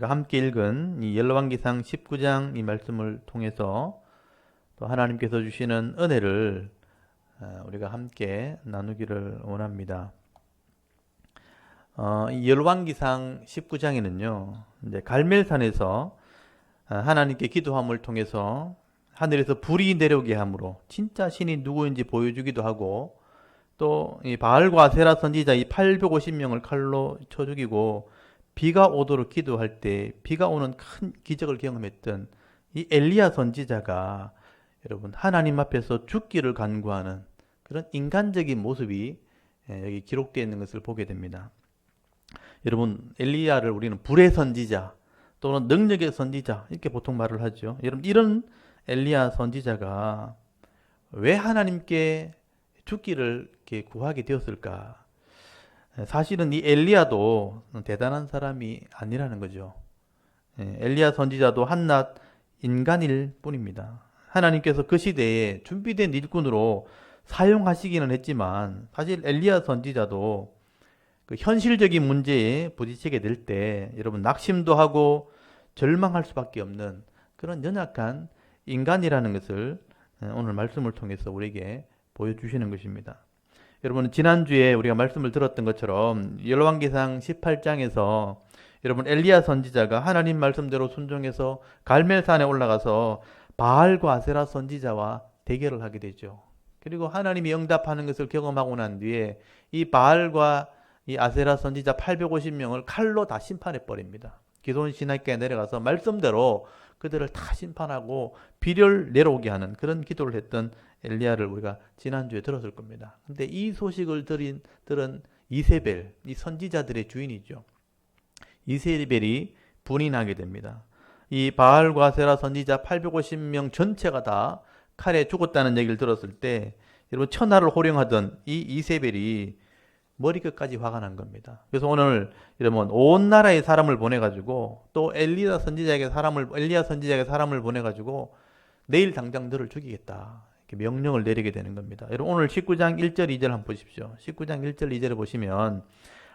우리가 함께 읽은 이 열왕기상 19장 이 말씀을 통해서 또 하나님께서 주시는 은혜를 우리가 함께 나누기를 원합니다. 이 열왕기상 19장에는요, 이제 갈멜산에서 하나님께 기도함을 통해서 하늘에서 불이 내려오게 함으로 진짜 신이 누구인지 보여주기도 하고, 또 이 바알과 아세라 선지자 이 850명을 칼로 쳐 죽이고 비가 오도록 기도할 때 비가 오는 큰 기적을 경험했던 이 엘리야 선지자가 여러분 하나님 앞에서 죽기를 간구하는 그런 인간적인 모습이 여기 기록되어 있는 것을 보게 됩니다. 여러분, 엘리야를 우리는 불의 선지자 또는 능력의 선지자 이렇게 보통 말을 하죠. 여러분, 이런 엘리야 선지자가 왜 하나님께 죽기를 이렇게 구하게 되었을까? 사실은 이 엘리야도 대단한 사람이 아니라는 거죠. 엘리야 선지자도 한낱 인간일 뿐입니다. 하나님께서 그 시대에 준비된 일꾼으로 사용하시기는 했지만 사실 엘리야 선지자도 그 현실적인 문제에 부딪히게 될 때 여러분 낙심도 하고 절망할 수밖에 없는 그런 연약한 인간이라는 것을 오늘 말씀을 통해서 우리에게 보여주시는 것입니다. 여러분, 지난주에 우리가 말씀을 들었던 것처럼 열왕기상 18장에서 여러분 엘리야 선지자가 하나님 말씀대로 순종해서 갈멜산에 올라가서 바알과 아세라 선지자와 대결을 하게 되죠. 그리고 하나님이 응답하는 것을 경험하고 난 뒤에 이 바알과 이 아세라 선지자 850명을 칼로 다 심판해 버립니다. 기손 시내가에 내려가서 말씀대로 그들을 다 심판하고 비를 내려오게 하는 그런 기도를 했던 엘리야를 우리가 지난주에 들었을 겁니다. 근데 이 소식을 들은 이세벨, 이 선지자들의 주인이죠. 이세벨이 분이 나게 됩니다. 이 바알과 아세라 선지자 850명 전체가 다 칼에 죽었다는 얘기를 들었을 때 여러분 천하를 호령하던 이 이세벨이 머리끝까지 화가 난 겁니다. 그래서 오늘 여러분 온 나라의 사람을 보내가지고 또 엘리야 선지자에게 사람을 보내가지고 내일 당장 너를 죽이겠다 이렇게 명령을 내리게 되는 겁니다. 여러분 오늘 19장 1절 2절 한번 보십시오. 19장 1절 2절을 보시면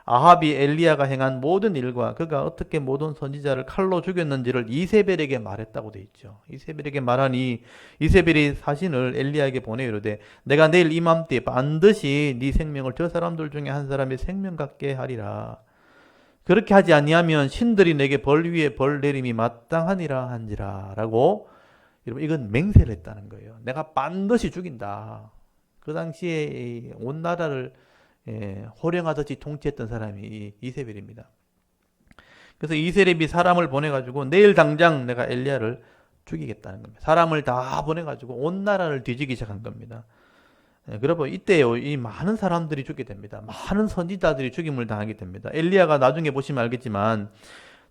아합이 엘리야가 행한 모든 일과 그가 어떻게 모든 선지자를 칼로 죽였는지를 이세벨에게 말했다고 되어 있죠. 이세벨에게 말하니 이세벨이 사신을 엘리야에게 보내 이르되 내가 내일 이맘때 반드시 네 생명을 저 사람들 중에 한 사람의 생명 같게 하리라. 그렇게 하지 아니하면 신들이 내게 벌 위에 벌 내림이 마땅하니라 한지라 라고 여러분 이건 맹세를 했다는 거예요. 내가 반드시 죽인다. 그 당시에 온 나라를 호령하듯이 통치했던 사람이 이세벨입니다. 그래서 이세벨이 사람을 보내가지고 내일 당장 내가 엘리야를 죽이겠다는 겁니다. 사람을 다 보내가지고 온 나라를 뒤지기 시작한 겁니다. 그러고 이때요 이 많은 사람들이 죽게 됩니다. 많은 선지자들이 죽임을 당하게 됩니다. 엘리야가 나중에 보시면 알겠지만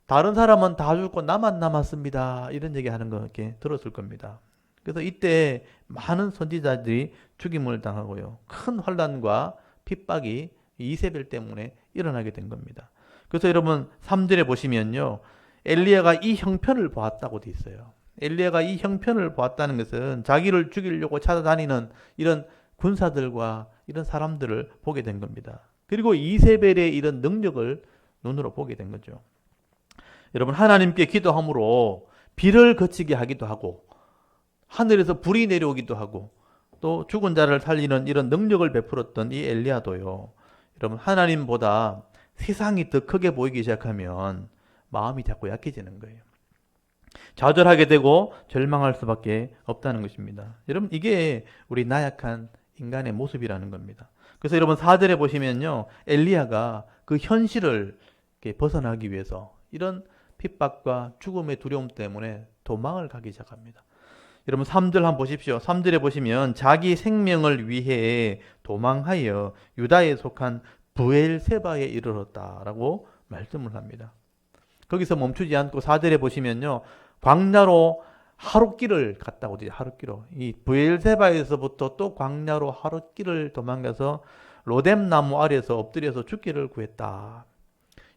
다른 사람은 다 죽고 나만 남았습니다. 이런 얘기하는 거 이렇게 들었을 겁니다. 그래서 이때 많은 선지자들이 죽임을 당하고요. 큰 환난과 핍박이 이세벨 때문에 일어나게 된 겁니다. 그래서 여러분 3절에 보시면요. 엘리야가 이 형편을 보았다고 돼 있어요. 엘리야가 이 형편을 보았다는 것은 자기를 죽이려고 찾아다니는 이런 군사들과 이런 사람들을 보게 된 겁니다. 그리고 이세벨의 이런 능력을 눈으로 보게 된 거죠. 여러분 하나님께 기도함으로 비를 그치게 하기도 하고 하늘에서 불이 내려오기도 하고 또 죽은 자를 살리는 이런 능력을 베풀었던 이 엘리야도요. 여러분 하나님보다 세상이 더 크게 보이기 시작하면 마음이 자꾸 약해지는 거예요. 좌절하게 되고 절망할 수밖에 없다는 것입니다. 여러분 이게 우리 나약한 인간의 모습이라는 겁니다. 그래서 여러분 4절에 보시면요. 엘리야가 그 현실을 벗어나기 위해서 이런 핍박과 죽음의 두려움 때문에 도망을 가기 시작합니다. 여러분 3절 한번 보십시오. 3절에 보시면 자기 생명을 위해 도망하여 유다에 속한 브엘세바에 이르렀다라고 말씀을 합니다. 거기서 멈추지 않고 4절에 보시면요. 광야로 하룻길을 갔다고 되죠. 하룻길로. 이 브엘세바에서부터 또 광야로 하룻길을 도망가서 로뎀나무 아래에서 엎드려서 죽기를 구했다.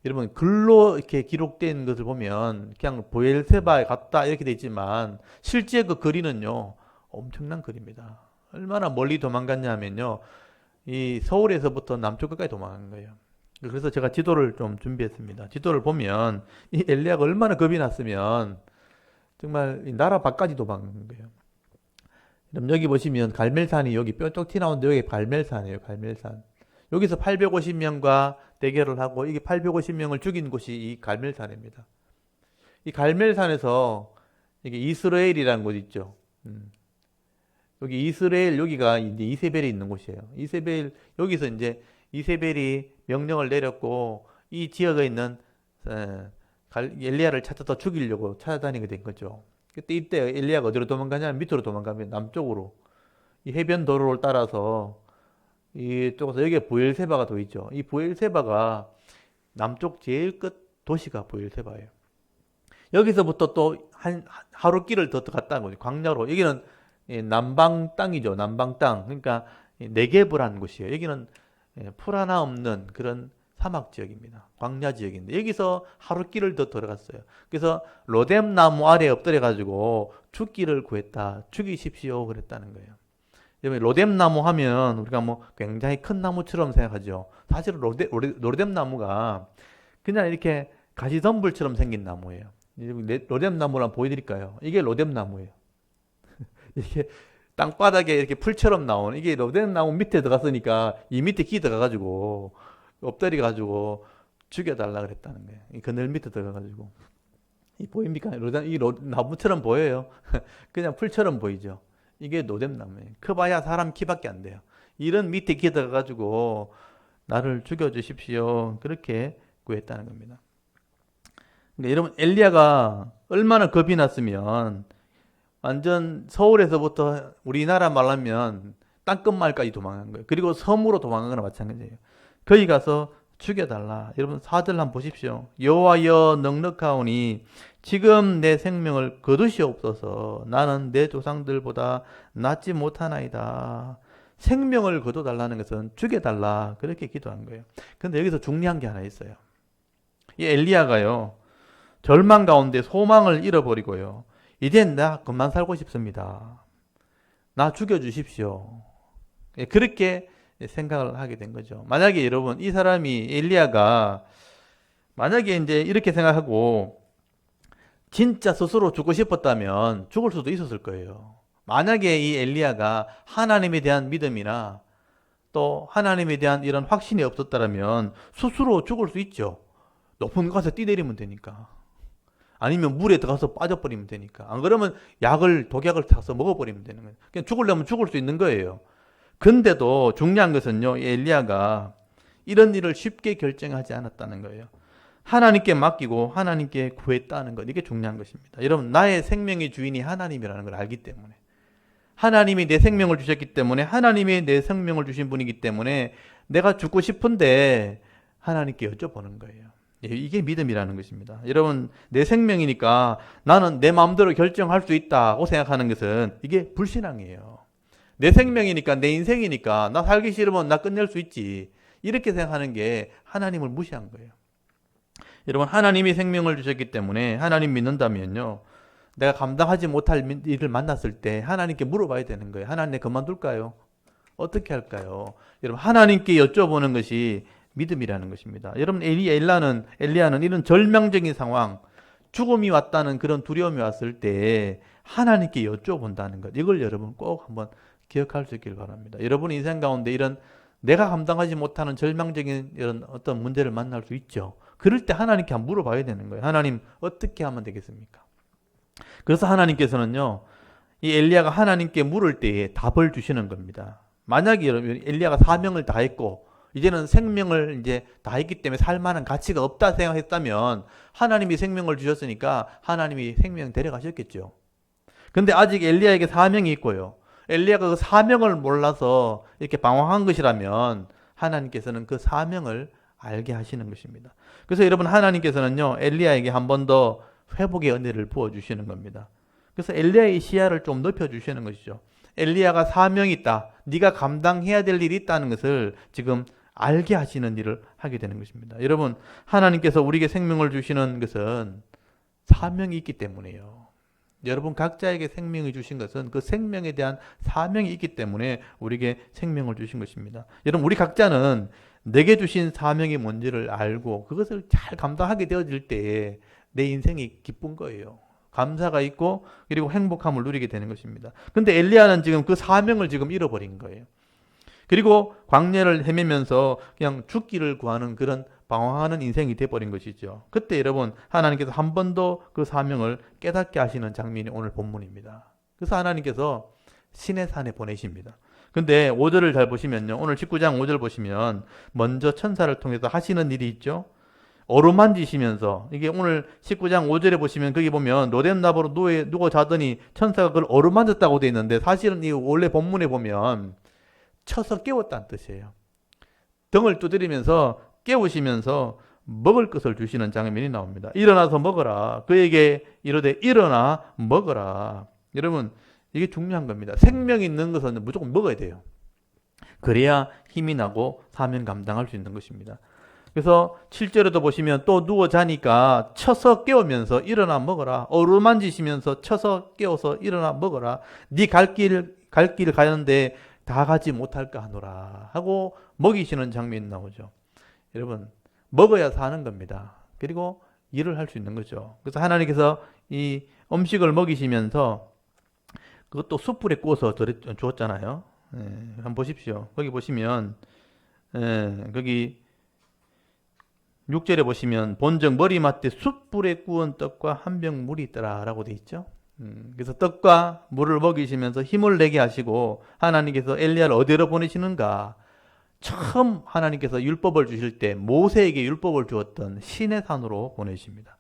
여러분 글로 이렇게 기록된 것을 보면 그냥 브엘세바에 갔다 이렇게 돼 있지만 실제 그 거리는요 엄청난 거리입니다. 얼마나 멀리 도망갔냐면요 이 서울에서부터 남쪽 끝까지 도망간 거예요. 그래서 제가 지도를 좀 준비했습니다. 지도를 보면 이 엘리야가 얼마나 겁이 났으면 정말 이 나라 밖까지 도망간 거예요. 그럼 여기 보시면 갈멜산이 여기 뾰족 튀어나오는데 여기 갈멜산이에요. 갈멜산. 여기서 850명과 대결을 하고 이게 850명을 죽인 곳이 이 갈멜산입니다. 이 갈멜산에서 이게 이스라엘이라는 곳 있죠. 여기 이스라엘 여기가 이제 이세벨이 있는 곳이에요. 이세벨 여기서 이제 이세벨이 명령을 내렸고 이 지역에 있는 엘리야를 찾아서 죽이려고 찾아다니게 된 거죠. 그때 이때 엘리야가 어디로 도망가냐면 밑으로 도망가면 남쪽으로 이 해변 도로를 따라서 이쪽에서 여기에 보엘세바가 더 있죠. 이 보엘세바가 남쪽 제일 끝 도시가 보엘세바예요. 여기서부터 또 하루 길을 더 갔다는 거죠. 광야로. 여기는 남방 땅이죠. 남방 땅. 그러니까 네게브라는 곳이에요. 여기는 풀 하나 없는 그런 사막 지역입니다. 광야 지역인데 여기서 하루 길을 더 들어갔어요. 그래서 로뎀 나무 아래에 엎드려 가지고 죽기를 구했다. 죽이십시오 그랬다는 거예요. 로뎀 나무 하면 우리가 뭐 굉장히 큰 나무처럼 생각하죠. 사실 로뎀 나무가 그냥 이렇게 가시덤불처럼 생긴 나무예요. 로뎀 나무랑 보여드릴까요? 이게 로뎀 나무예요. 이게 땅바닥에 이렇게 풀처럼 나오는 이게 로뎀 나무 밑에 들어갔으니까 이 밑에 기 들어가가지고 엎드려가지고 죽여달라 그랬다는 거예요. 이 그늘 밑에 들어가가지고 이 보입니까? 나무처럼 보여요. 그냥 풀처럼 보이죠. 이게 로뎀 나무예요. 커봐야 사람 키밖에 안 돼요. 이런 밑에 기 들어가가지고 나를 죽여주십시오. 그렇게 구했다는 겁니다. 그러니까 여러분 엘리야가 얼마나 겁이 났으면 완전 서울에서부터 우리나라 말하면 땅끝마을까지 도망간 거예요. 그리고 섬으로 도망간 거나 마찬가지예요. 거기 가서 죽여달라. 여러분 4절 한번 보십시오. 여호와여 넉넉하오니 지금 내 생명을 거두시옵소서. 나는 내 조상들보다 낫지 못하나이다. 생명을 거둬달라는 것은 죽여달라. 그렇게 기도한 거예요. 그런데 여기서 중요한 게 하나 있어요. 이 엘리야가요. 절망 가운데 소망을 잃어버리고요. 이젠 나 그만 살고 싶습니다. 나 죽여주십시오. 그렇게 생각을 하게 된 거죠. 만약에 여러분 이 사람이 엘리야가 만약에 이제 이렇게 생각하고 진짜 스스로 죽고 싶었다면 죽을 수도 있었을 거예요. 만약에 이 엘리야가 하나님에 대한 믿음이나 또 하나님에 대한 이런 확신이 없었다면 스스로 죽을 수 있죠. 높은 곳에서 뛰내리면 되니까. 아니면 물에 들어가서 빠져버리면 되니까. 안 그러면 독약을 타서 먹어버리면 되는 거예요. 그냥 죽으려면 죽을 수 있는 거예요. 근데도 중요한 것은요, 엘리야가 이런 일을 쉽게 결정하지 않았다는 거예요. 하나님께 맡기고 하나님께 구했다는 것, 이게 중요한 것입니다. 여러분, 나의 생명의 주인이 하나님이라는 걸 알기 때문에, 하나님이 내 생명을 주셨기 때문에, 하나님이 내 생명을 주신 분이기 때문에 내가 죽고 싶은데 하나님께 여쭤보는 거예요. 이게 믿음이라는 것입니다. 여러분, 내 생명이니까 나는 내 마음대로 결정할 수 있다고 생각하는 것은 이게 불신앙이에요. 내 생명이니까, 내 인생이니까 나 살기 싫으면 나 끝낼 수 있지. 이렇게 생각하는 게 하나님을 무시한 거예요. 여러분, 하나님이 생명을 주셨기 때문에 하나님 믿는다면요, 내가 감당하지 못할 일을 만났을 때 하나님께 물어봐야 되는 거예요. 하나님, 내가 그만둘까요? 어떻게 할까요? 여러분, 하나님께 여쭤보는 것이 믿음이라는 것입니다. 여러분, 엘리야는 이런 절망적인 상황, 죽음이 왔다는 그런 두려움이 왔을 때 하나님께 여쭤본다는 것, 이걸 여러분 꼭 한번 기억할 수 있길 바랍니다. 여러분의 인생 가운데 이런 내가 감당하지 못하는 절망적인 이런 어떤 문제를 만날 수 있죠. 그럴 때 하나님께 한번 물어봐야 되는 거예요. 하나님, 어떻게 하면 되겠습니까? 그래서 하나님께서는요, 이 엘리야가 하나님께 물을 때에 답을 주시는 겁니다. 만약에 여러분 엘리야가 사명을 다했고 이제는 생명을 이제 다했기 때문에 살 만한 가치가 없다 생각했다면 하나님이 생명을 주셨으니까 하나님이 생명 데려가셨겠죠. 근데 아직 엘리야에게 사명이 있고요. 엘리야가 그 사명을 몰라서 이렇게 방황한 것이라면 하나님께서는 그 사명을 알게 하시는 것입니다. 그래서 여러분, 하나님께서는요, 엘리야에게 한 번 더 회복의 은혜를 부어주시는 겁니다. 그래서 엘리야의 시야를 좀 높여주시는 것이죠. 엘리야가 사명이 있다. 네가 감당해야 될 일이 있다는 것을 지금 알게 하시는 일을 하게 되는 것입니다. 여러분, 하나님께서 우리에게 생명을 주시는 것은 사명이 있기 때문이에요. 여러분 각자에게 생명을 주신 것은 그 생명에 대한 사명이 있기 때문에 우리에게 생명을 주신 것입니다. 여러분 우리 각자는 내게 주신 사명이 뭔지를 알고 그것을 잘 감당하게 되어질 때에 내 인생이 기쁜 거예요. 감사가 있고 그리고 행복함을 누리게 되는 것입니다. 근데 엘리야는 지금 그 사명을 지금 잃어버린 거예요. 그리고 광야를 헤매면서 그냥 죽기를 구하는 그런 방황하는 인생이 돼버린 것이죠. 그때 여러분 하나님께서 한 번 더 그 사명을 깨닫게 하시는 장면이 오늘 본문입니다. 그래서 하나님께서 시내산에 보내십니다. 근데 5절을 잘 보시면요. 오늘 19장 5절 보시면 먼저 천사를 통해서 하시는 일이 있죠. 어루만지시면서 이게 오늘 19장 5절에 보시면 거기 보면 로뎀 나무로 누워 자더니 천사가 그걸 어루만졌다고 되어 있는데 사실은 이 원래 본문에 보면 쳐서 깨웠다는 뜻이에요. 등을 두드리면서 깨우시면서 먹을 것을 주시는 장면이 나옵니다. 일어나서 먹어라. 그에게 이르되 일어나 먹어라. 여러분 이게 중요한 겁니다. 생명이 있는 것은 무조건 먹어야 돼요. 그래야 힘이 나고 사명 감당할 수 있는 것입니다. 그래서 7절에도 보시면 또 누워 자니까 쳐서 깨우면서 일어나 먹어라. 어루만지시면서 쳐서 깨워서 일어나 먹어라. 네 갈 길 가는데 다 가지 못할까 하노라 하고 먹이시는 장면이 나오죠. 여러분 먹어야 사는 겁니다. 그리고 일을 할 수 있는 거죠. 그래서 하나님께서 이 음식을 먹이시면서 그것도 숯불에 구워서 주었잖아요. 한번 보십시오. 거기 보시면 거기 6절에 보시면 본적 머리맡에 숯불에 구운 떡과 한 병 물이 있더라 라고 돼 있죠. 그래서 떡과 물을 먹이시면서 힘을 내게 하시고 하나님께서 엘리야를 어디로 보내시는가? 처음 하나님께서 율법을 주실 때 모세에게 율법을 주었던 시내산으로 보내십니다.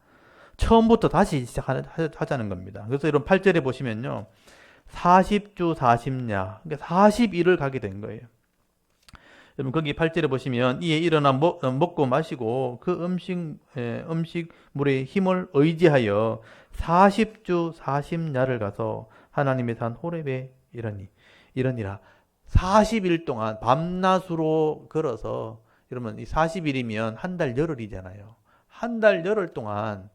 처음부터 다시 시작하자는 겁니다. 그래서 이런 8절에 보시면요. 40주 40야 그러니까 40일을 가게 된 거예요. 여러분 거기 8절에 보시면 이에 일어나 먹고 마시고 그 음식물의 힘을 의지하여 40주 40야를 가서 하나님의 산 호렙에 이러니라. 40일 동안 밤낮으로 걸어서 여러분 이 40일이면 한 달 열흘이잖아요. 한 달 열흘 동안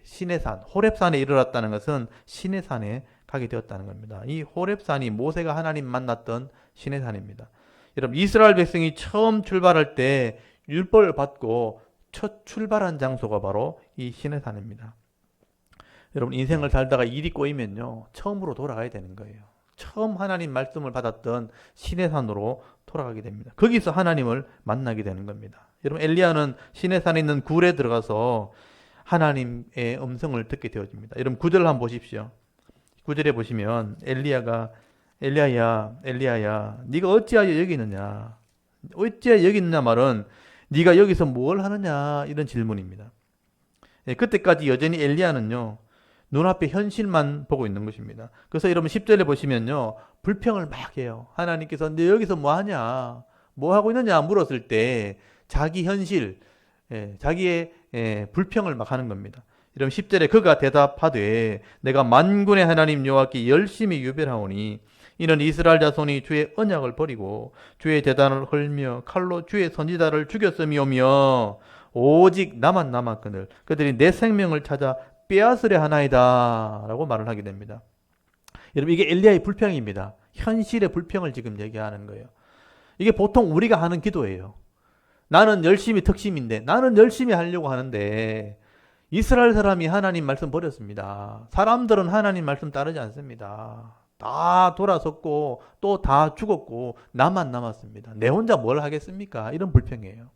시내산 호렙산에 이르렀다는 것은 시내산에 가게 되었다는 겁니다. 이 호렙산이 모세가 하나님 만났던 시내산입니다. 여러분 이스라엘 백성이 처음 출발할 때 율법을 받고 첫 출발한 장소가 바로 이 시내산입니다. 여러분 인생을 살다가 일이 꼬이면요 처음으로 돌아가야 되는 거예요. 처음 하나님 말씀을 받았던 시내산으로 돌아가게 됩니다. 거기서 하나님을 만나게 되는 겁니다. 여러분 엘리야는 시내산에 있는 굴에 들어가서 하나님의 음성을 듣게 되어집니다. 여러분 9절 한번 보십시오. 9절에 보시면 엘리야야 네가 어찌하여 여기 있느냐. 어찌하여 여기 있느냐 말은 네가 여기서 뭘 하느냐 이런 질문입니다. 그때까지 여전히 엘리야는요 눈앞에 현실만 보고 있는 것입니다. 그래서 여러분 10절에 보시면요 불평을 막 해요. 하나님께서 너 여기서 뭐 하냐 뭐 하고 있느냐 물었을 때 자기 현실 자기의 불평을 막 하는 겁니다. 여러분 10절에 그가 대답하되 내가 만군의 하나님 여호와께 열심히 유별하오니 이는 이스라엘 자손이 주의 언약을 버리고 주의 제단을 헐며 칼로 주의 선지자를 죽였음이오며 오직 나만 남았거늘 그들이 내 생명을 찾아 빼앗으려 하나이다 라고 말을 하게 됩니다. 여러분 이게 엘리야의 불평입니다. 현실의 불평을 지금 얘기하는 거예요. 이게 보통 우리가 하는 기도예요. 나는 열심히 특심인데 나는 열심히 하려고 하는데 이스라엘 사람이 하나님 말씀 버렸습니다. 사람들은 하나님 말씀 따르지 않습니다. 다 돌아섰고 또 다 죽었고 나만 남았습니다. 내 혼자 뭘 하겠습니까? 이런 불평이에요.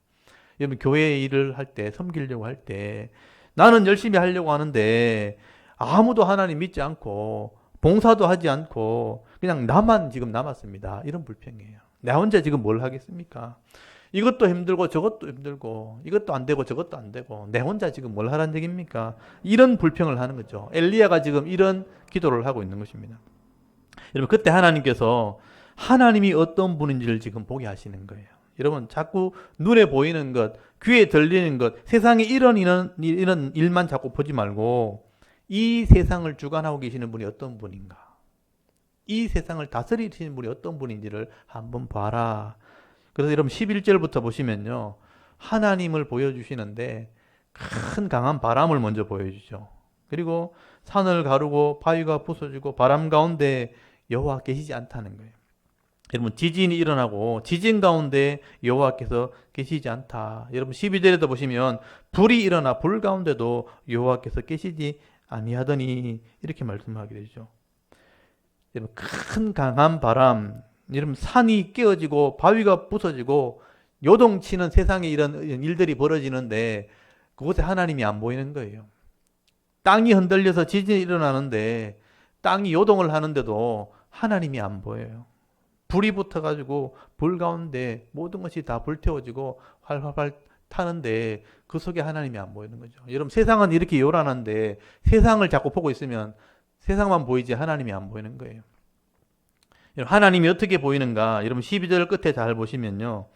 여러분 교회 일을 할 때 섬기려고 할 때 나는 열심히 하려고 하는데 아무도 하나님 믿지 않고 봉사도 하지 않고 그냥 나만 지금 남았습니다. 이런 불평이에요. 내 혼자 지금 뭘 하겠습니까? 이것도 힘들고 저것도 힘들고 이것도 안 되고 저것도 안 되고 내 혼자 지금 뭘 하라는 얘기입니까? 이런 불평을 하는 거죠. 엘리야가 지금 이런 기도를 하고 있는 것입니다. 여러분 그때 하나님께서 하나님이 어떤 분인지를 지금 보게 하시는 거예요. 여러분 자꾸 눈에 보이는 것, 귀에 들리는 것, 세상에 이런 일만 자꾸 보지 말고 이 세상을 주관하고 계시는 분이 어떤 분인가? 이 세상을 다스리시는 분이 어떤 분인지를 한번 봐라. 그래서 여러분 11절부터 보시면요. 하나님을 보여주시는데 큰 강한 바람을 먼저 보여주죠. 그리고 산을 가르고 바위가 부서지고 바람 가운데 여호와 계시지 않다는 거예요. 여러분 지진이 일어나고 지진 가운데 여호와께서 계시지 않다. 여러분 12절에도 보시면 불이 일어나 불 가운데도 여호와께서 계시지 아니하더니 이렇게 말씀하게 되죠. 여러분 큰 강한 바람, 여러분 산이 깨어지고 바위가 부서지고 요동치는 세상에 이런 일들이 벌어지는데 그곳에 하나님이 안 보이는 거예요. 땅이 흔들려서 지진이 일어나는데 땅이 요동을 하는데도 하나님이 안 보여요. 불이 붙어가지고 불 가운데 모든 것이 다 불태워지고 활활활 타는데 그 속에 하나님이 안 보이는 거죠. 여러분 세상은 이렇게 요란한데 세상을 자꾸 보고 있으면 세상만 보이지 하나님이 안 보이는 거예요. 여러분 하나님이 어떻게 보이는가? 여러분 12절 끝에 잘 보시면요.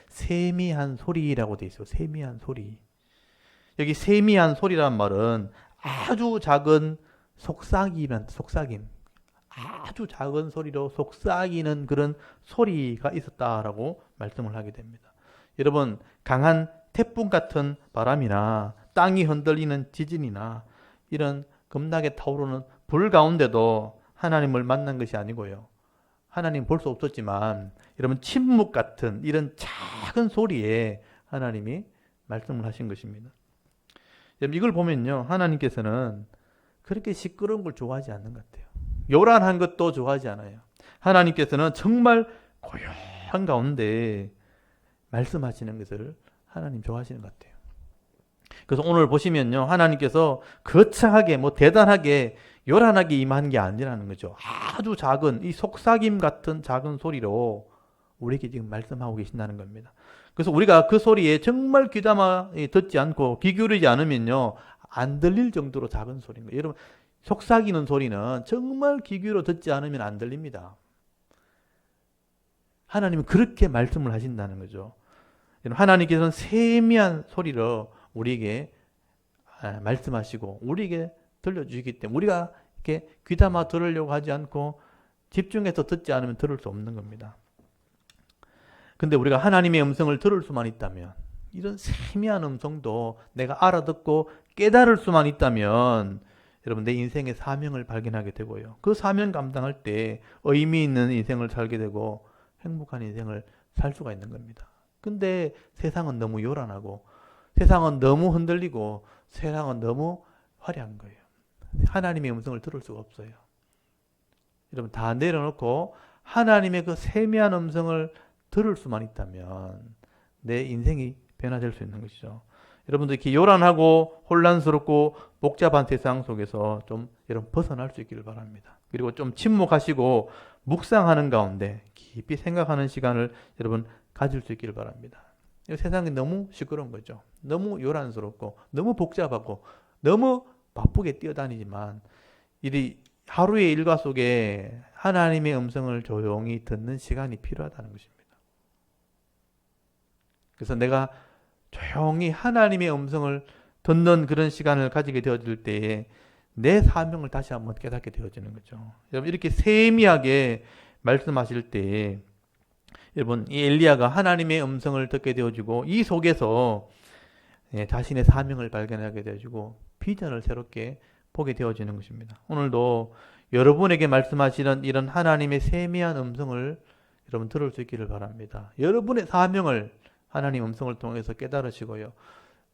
세미한 소리라고 돼 있어요. 세미한 소리. 여기 세미한 소리란 말은 아주 작은 속삭임이란 속삭임. 아주 작은 소리로 속삭이는 그런 소리가 있었다라고 말씀을 하게 됩니다. 여러분 강한 태풍 같은 바람이나 땅이 흔들리는 지진이나 이런 겁나게 타오르는 불 가운데도 하나님을 만난 것이 아니고요. 하나님 볼 수 없었지만 여러분 침묵 같은 이런 작은 소리에 하나님이 말씀을 하신 것입니다. 여러분 이걸 보면요. 하나님께서는 그렇게 시끄러운 걸 좋아하지 않는 것 같아요. 요란한 것도 좋아하지 않아요. 하나님께서는 정말 고요한 가운데 말씀하시는 것을 하나님 좋아하시는 것 같아요. 그래서 오늘 보시면요. 하나님께서 거창하게 대단하게 요란하게 임한 게 아니라는 거죠. 아주 작은 이 속삭임 같은 작은 소리로 우리에게 지금 말씀하고 계신다는 겁니다. 그래서 우리가 그 소리에 정말 귀담아 듣지 않고 귀 기울이지 않으면요. 안 들릴 정도로 작은 소리인 거예요. 여러분 속삭이는 소리는 정말 귀 기울여 듣지 않으면 안 들립니다. 하나님은 그렇게 말씀을 하신다는 거죠. 하나님께서는 세미한 소리로 우리에게 말씀하시고 우리에게 들려주시기 때문에 우리가 이렇게 귀담아 들으려고 하지 않고 집중해서 듣지 않으면 들을 수 없는 겁니다. 근데 우리가 하나님의 음성을 들을 수만 있다면 이런 세미한 음성도 내가 알아듣고 깨달을 수만 있다면 여러분 내 인생의 사명을 발견하게 되고요. 그 사명 감당할 때 의미 있는 인생을 살게 되고 행복한 인생을 살 수가 있는 겁니다. 근데 세상은 너무 요란하고 세상은 너무 흔들리고 세상은 너무 화려한 거예요. 하나님의 음성을 들을 수가 없어요. 여러분 다 내려놓고 하나님의 그 세미한 음성을 들을 수만 있다면 내 인생이 변화될 수 있는 것이죠. 여러분들 이렇게 요란하고 혼란스럽고 복잡한 세상 속에서 좀 여러분 벗어날 수 있기를 바랍니다. 그리고 좀 침묵하시고 묵상하는 가운데 깊이 생각하는 시간을 여러분 가질 수 있기를 바랍니다. 세상이 너무 시끄러운 거죠. 너무 요란스럽고 너무 복잡하고 너무 바쁘게 뛰어다니지만 이 하루의 일과 속에 하나님의 음성을 조용히 듣는 시간이 필요하다는 것입니다. 그래서 내가 조용히 하나님의 음성을 듣는 그런 시간을 가지게 되어질 때에 내 사명을 다시 한번 깨닫게 되어지는 거죠. 여러분 이렇게 세미하게 말씀하실 때에 여러분 이 엘리야가 하나님의 음성을 듣게 되어지고 이 속에서 자신의 사명을 발견하게 되어지고 비전을 새롭게 보게 되어지는 것입니다. 오늘도 여러분에게 말씀하시는 이런 하나님의 세미한 음성을 여러분 들을 수 있기를 바랍니다. 여러분의 사명을 하나님 음성을 통해서 깨달으시고요.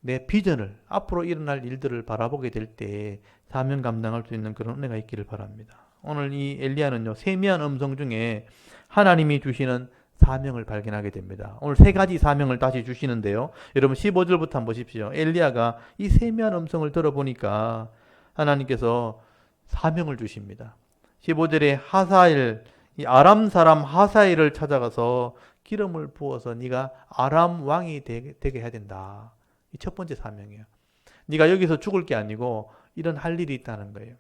내 비전을 앞으로 일어날 일들을 바라보게 될 때 사명 감당할 수 있는 그런 은혜가 있기를 바랍니다. 오늘 이 엘리야는요. 세미한 음성 중에 하나님이 주시는 사명을 발견하게 됩니다. 오늘 세 가지 사명을 다시 주시는데요. 여러분 15절부터 한번 보십시오. 엘리야가 이 세미한 음성을 들어보니까 하나님께서 사명을 주십니다. 15절에 하사엘, 이 아람 사람 하사엘을 찾아가서 기름을 부어서 네가 아람 왕이 되게 해야 된다. 이 첫 번째 사명이에요. 네가 여기서 죽을 게 아니고 이런 할 일이 있다는 거예요.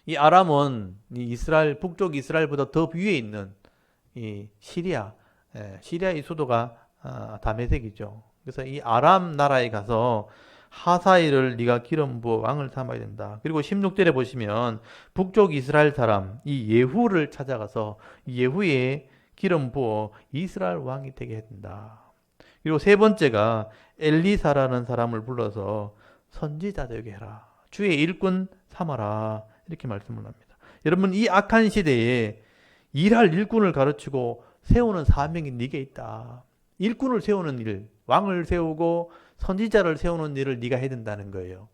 이 아람은 이 이스라엘 북쪽 이스라엘보다 더 위에 있는 이 시리아의 수도가 다메섹이죠. 그래서 이 아람 나라에 가서 하사엘을 네가 기름 부어 왕을 삼아야 된다. 그리고 16절에 보시면 북쪽 이스라엘 사람 이 예후를 찾아가서 예후에 기름 부어 이스라엘 왕이 되게 해야 된다. 그리고 세 번째가 엘리사라는 사람을 불러서 선지자 되게 해라. 주의 일꾼 삼아라. 이렇게 말씀을 합니다. 여러분, 이 악한 시대에 일할 일꾼을 가르치고 세우는 사명이 네게 있다. 일꾼을 세우는 일, 왕을 세우고 선지자를 세우는 일을 네가 해야 된다는 거예요.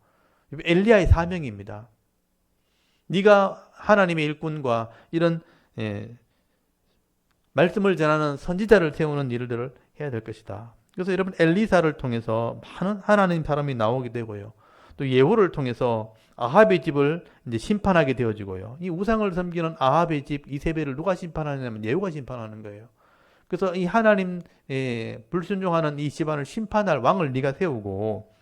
엘리야의 사명입니다. 네가 하나님의 일꾼과 이런 말씀을 전하는 선지자를 세우는 일들을 해야 될 것이다. 그래서 여러분, 엘리사를 통해서 많은 하나님 사람이 나오게 되고요. 또 예후를 통해서 아합의 집을 이제 심판하게 되어지고요. 이 우상을 섬기는 아합의 집 이세벨을 누가 심판하냐면 예후가 심판하는 거예요. 그래서 이 하나님 불순종하는 이 집안을 심판할 왕을 네가 세우고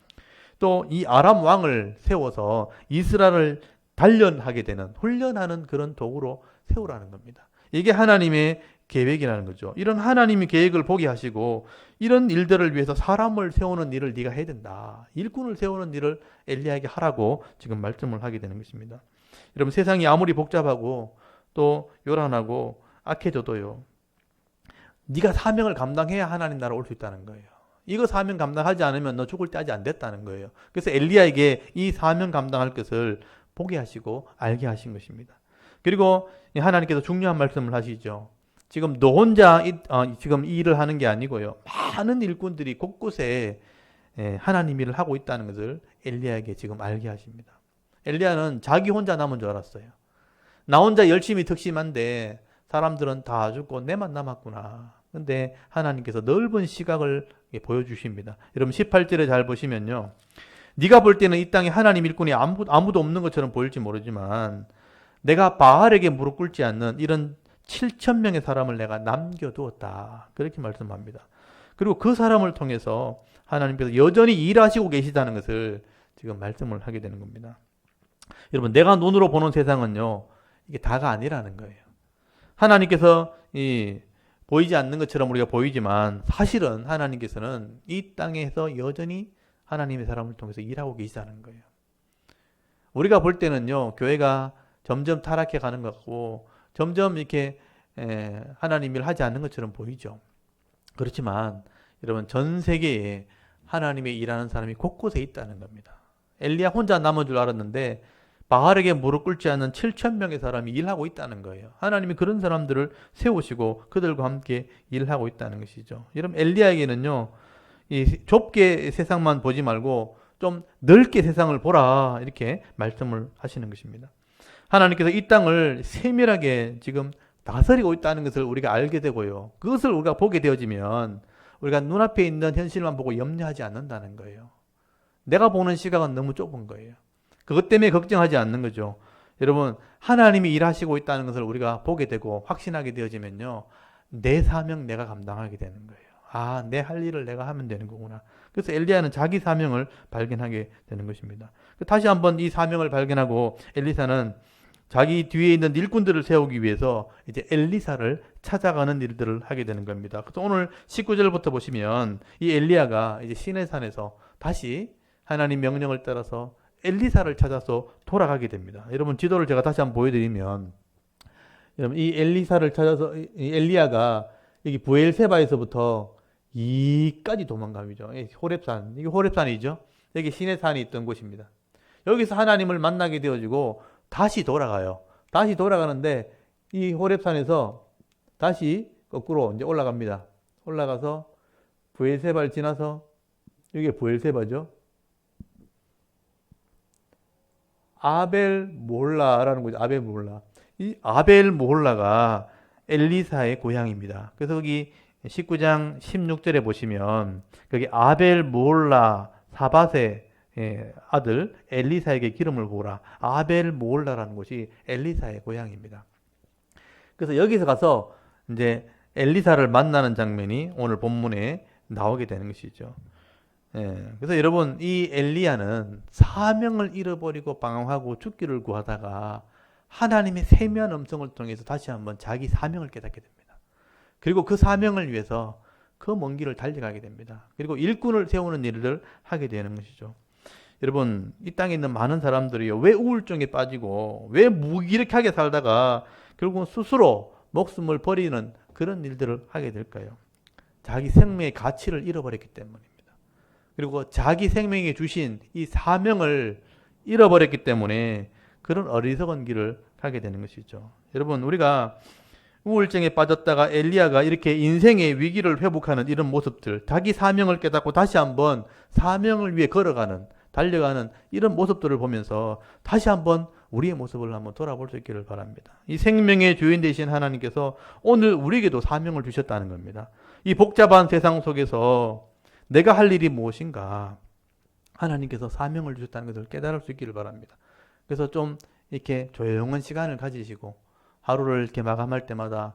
또 이 아람 왕을 세워서 이스라엘을 단련하게 되는 훈련하는 그런 도구로 세우라는 겁니다. 이게 하나님의 계획이라는 거죠. 이런 하나님의 계획을 보게 하시고 이런 일들을 위해서 사람을 세우는 일을 네가 해야 된다. 일꾼을 세우는 일을 엘리야에게 하라고 지금 말씀을 하게 되는 것입니다. 여러분, 세상이 아무리 복잡하고 또 요란하고 악해져도요, 네가 사명을 감당해야 하나님 나라 올 수 있다는 거예요. 이거 사명 감당하지 않으면 너 죽을 때 아직 안 됐다는 거예요. 그래서 엘리야에게 이 사명 감당할 것을 보게 하시고 알게 하신 것입니다. 그리고 하나님께서 중요한 말씀을 하시죠. 지금 너 혼자 지금 이 일을 하는 게 아니고요. 많은 일꾼들이 곳곳에 하나님 일을 하고 있다는 것을 엘리야에게 지금 알게 하십니다. 엘리야는 자기 혼자 남은 줄 알았어요. 나 혼자 열심히 특심한데 사람들은 다 죽고 내만 남았구나. 근데 하나님께서 넓은 시각을 보여주십니다. 여러분 18절에 잘 보시면요. 네가 볼 때는 이 땅에 하나님 일꾼이 아무도 없는 것처럼 보일지 모르지만 내가 바알에게 무릎 꿇지 않는 이런 7,000명의 사람을 내가 남겨두었다. 그렇게 말씀합니다. 그리고 그 사람을 통해서 하나님께서 여전히 일하시고 계시다는 것을 지금 말씀을 하게 되는 겁니다. 여러분, 내가 눈으로 보는 세상은요, 이게 다가 아니라는 거예요. 하나님께서 보이지 않는 것처럼 우리가 보이지만 사실은 하나님께서는 이 땅에서 여전히 하나님의 사람을 통해서 일하고 계시다는 거예요. 우리가 볼 때는요, 교회가 점점 타락해 가는 것 같고 점점 이렇게 하나님 일 하지 않는 것처럼 보이죠. 그렇지만 여러분, 전 세계에 하나님의 일하는 사람이 곳곳에 있다는 겁니다. 엘리야 혼자 남은 줄 알았는데 바알에게 무릎 꿇지 않는 7,000명의 사람이 일하고 있다는 거예요. 하나님이 그런 사람들을 세우시고 그들과 함께 일하고 있다는 것이죠. 여러분, 엘리야에게는요, 이 좁게 세상만 보지 말고 좀 넓게 세상을 보라, 이렇게 말씀을 하시는 것입니다. 하나님께서 이 땅을 세밀하게 지금 다스리고 있다는 것을 우리가 알게 되고요. 그것을 우리가 보게 되어지면 우리가 눈앞에 있는 현실만 보고 염려하지 않는다는 거예요. 내가 보는 시각은 너무 좁은 거예요. 그것 때문에 걱정하지 않는 거죠. 여러분, 하나님이 일하시고 있다는 것을 우리가 보게 되고 확신하게 되어지면요, 내 사명 내가 감당하게 되는 거예요. 아, 내 할 일을 내가 하면 되는 거구나. 그래서 엘리야는 자기 사명을 발견하게 되는 것입니다. 다시 한번 이 사명을 발견하고 엘리사는 자기 뒤에 있는 일꾼들을 세우기 위해서 이제 엘리사를 찾아가는 일들을 하게 되는 겁니다. 그래서 오늘 19절부터 보시면 이 엘리야가 이제 시내산에서 다시 하나님 명령을 따라서 엘리사를 찾아서 돌아가게 됩니다. 여러분, 지도를 제가 다시 한번 보여드리면, 여러분, 이 엘리사를 찾아서 이 엘리야가 여기 브엘세바에서부터 이까지 도망갑니다. 호렙산, 이게 호렙산이죠. 여기 시내산이 있던 곳입니다. 여기서 하나님을 만나게 되어지고 다시 돌아가요. 다시 돌아가는데 이 호렙산에서 다시 거꾸로 이제 올라갑니다. 올라가서 브엘세바를 지나서 이게 브엘세바죠. 아벨 몰라라는 거죠. 아벨 몰라. 이 아벨 몰라가 엘리사의 고향입니다. 그래서 여기 19장 16절에 보시면 거기 아벨 몰라 사밧의 아들 엘리사에게 기름을 부으라. 아벨 몰라라는 곳이 엘리사의 고향입니다. 그래서 여기서 가서 이제 엘리사를 만나는 장면이 오늘 본문에 나오게 되는 것이죠. 그래서 여러분, 이 엘리야는 사명을 잃어버리고 방황하고 죽기를 구하다가 하나님의 세미한 음성을 통해서 다시 한번 자기 사명을 깨닫게 됩니다. 그리고 그 사명을 위해서 그 먼 길을 달려가게 됩니다. 그리고 일꾼을 세우는 일을 하게 되는 것이죠. 여러분, 이 땅에 있는 많은 사람들이요, 왜 우울증에 빠지고 왜 무기력하게 살다가 결국은 스스로 목숨을 버리는 그런 일들을 하게 될까요? 자기 생명의 가치를 잃어버렸기 때문입니다. 그리고 자기 생명에 주신 이 사명을 잃어버렸기 때문에 그런 어리석은 길을 가게 되는 것이죠. 여러분, 우리가 우울증에 빠졌다가 엘리야가 이렇게 인생의 위기를 회복하는 이런 모습들, 자기 사명을 깨닫고 다시 한번 사명을 위해 걸어가는, 달려가는 이런 모습들을 보면서 다시 한번 우리의 모습을 한번 돌아볼 수 있기를 바랍니다. 이 생명의 주인 되신 하나님께서 오늘 우리에게도 사명을 주셨다는 겁니다. 이 복잡한 세상 속에서 내가 할 일이 무엇인가, 하나님께서 사명을 주셨다는 것을 깨달을 수 있기를 바랍니다. 그래서 좀 이렇게 조용한 시간을 가지시고 하루를 이렇게 마감할 때마다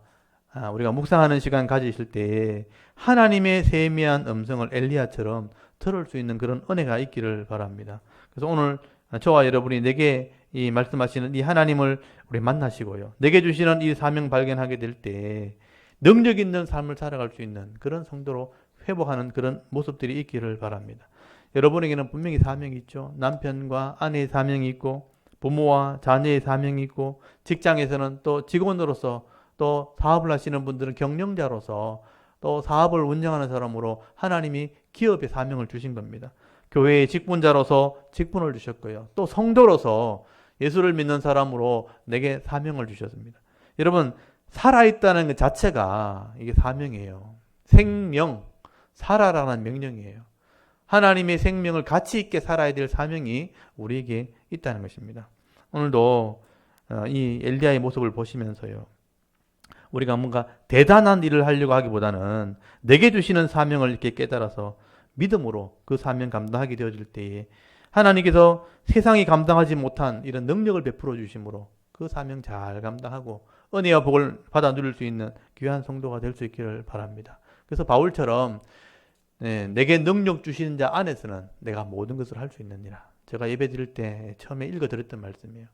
우리가 묵상하는 시간 가지실 때에 하나님의 세미한 음성을 엘리야처럼 들을 수 있는 그런 은혜가 있기를 바랍니다. 그래서 오늘 저와 여러분이 내게 이 말씀하시는 이 하나님을 우리 만나시고요. 내게 주시는 이 사명 발견하게 될 때 능력 있는 삶을 살아갈 수 있는 그런 성도로 회복하는 그런 모습들이 있기를 바랍니다. 여러분에게는 분명히 사명이 있죠. 남편과 아내의 사명이 있고 부모와 자녀의 사명이 있고 직장에서는 또 직원으로서 또 사업을 하시는 분들은 경영자로서 또 사업을 운영하는 사람으로 하나님이 기업의 사명을 주신 겁니다. 교회의 직분자로서 직분을 주셨고요. 또 성도로서 예수를 믿는 사람으로 내게 사명을 주셨습니다. 여러분, 살아있다는 것 자체가 이게 사명이에요. 생명, 살아라는 명령이에요. 하나님의 생명을 가치 있게 살아야 될 사명이 우리에게 있다는 것입니다. 오늘도 이 엘리야의 모습을 보시면서요, 우리가 뭔가 대단한 일을 하려고 하기보다는 내게 주시는 사명을 이렇게 깨달아서 믿음으로 그 사명 감당하게 되어질 때에 하나님께서 세상이 감당하지 못한 이런 능력을 베풀어 주심으로 그 사명 잘 감당하고 은혜와 복을 받아 누릴 수 있는 귀한 성도가 될 수 있기를 바랍니다. 그래서 바울처럼 내게 능력 주시는 자 안에서는 내가 모든 것을 할 수 있느니라. 제가 예배 드릴 때 처음에 읽어드렸던 말씀이에요.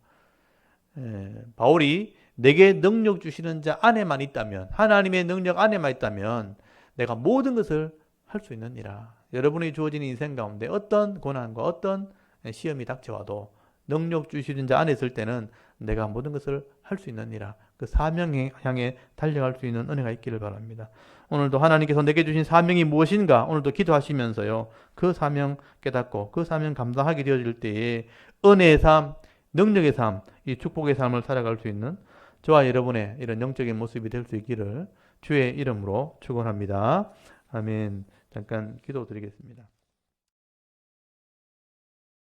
바울이 내게 능력 주시는 자 안에만 있다면, 하나님의 능력 안에만 있다면 내가 모든 것을 할 수 있느니라. 여러분이 주어진 인생 가운데 어떤 고난과 어떤 시험이 닥쳐와도 능력 주시는 자 안에 있을 때는 내가 모든 것을 할 수 있느니라. 그 사명에 향해 달려갈 수 있는 은혜가 있기를 바랍니다. 오늘도 하나님께서 내게 주신 사명이 무엇인가 오늘도 기도하시면서요, 그 사명 깨닫고 그 사명 감당하게 되어질 때에 은혜의 삶, 능력의 삶, 이 축복의 삶을 살아갈 수 있는 저와 여러분의 이런 영적인 모습이 될 수 있기를 주의 이름으로 축원합니다. 아멘. 잠깐 기도드리겠습니다.